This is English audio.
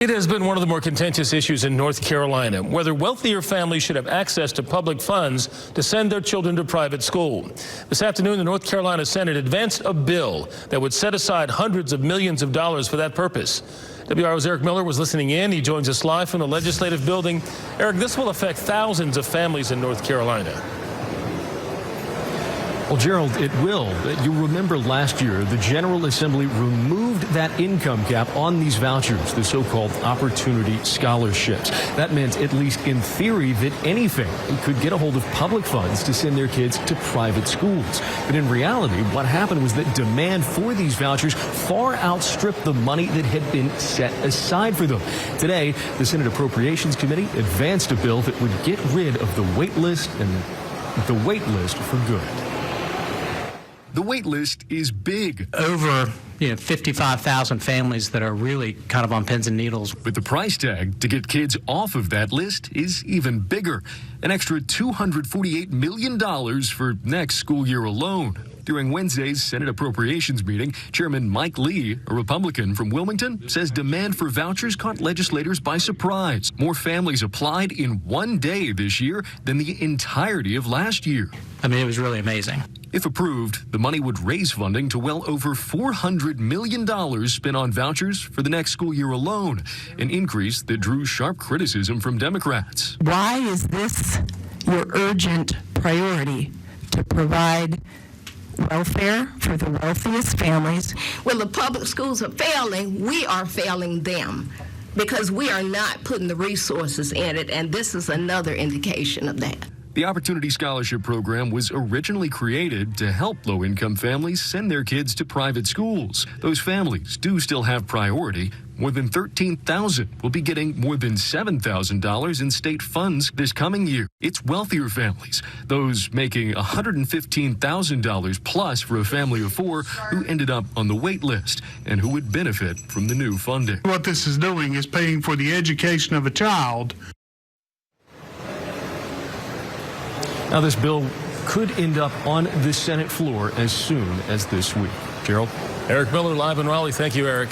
It has been one of the more contentious issues in North Carolina, whether wealthier families should have access to public funds to send their children to private school. This afternoon, the North Carolina Senate advanced a bill that would set aside hundreds of millions of dollars for that purpose. WRAL's Eric Miller was listening in. He joins us live from the legislative building. Eric, this will affect thousands of families in North Carolina. Well, Gerald, it will. You remember last year, the General Assembly removed that income cap on these vouchers, the so-called opportunity scholarships. That meant, at least in theory, that any family could get a hold of public funds to send their kids to private schools. But in reality, what happened was that demand for these vouchers far outstripped the money that had been set aside for them. Today, the Senate Appropriations Committee advanced a bill that would get rid of the wait list and the wait list for good. The wait list is big. Over 55,000 families that are really kind of on pins and needles. But the price tag to get kids off of that list is even bigger. An extra $248 million for next school year alone. During Wednesday's Senate Appropriations meeting, Chairman Mike Lee, a Republican from Wilmington, says demand for vouchers caught legislators by surprise. More families applied in one day this year than the entirety of last year. I mean, it was really amazing. If approved, the money would raise funding to well over $400 million spent on vouchers for the next school year alone, an increase that drew sharp criticism from Democrats. Why is this your urgent priority to provide welfare for the wealthiest families? When the public schools are failing, we are failing them because we are not putting the resources in it, and this is another indication of that. The Opportunity Scholarship Program was originally created to help low-income families send their kids to private schools. Those families do still have priority. More than 13,000 will be getting more than $7,000 in state funds this coming year. It's wealthier families, those making $115,000 plus for a family of four who ended up on the wait list and who would benefit from the new funding. What this is doing is paying for the education of a child. Now, this bill could end up on the Senate floor as soon as this week. Gerald? Eric Miller live in Raleigh. Thank you, Eric.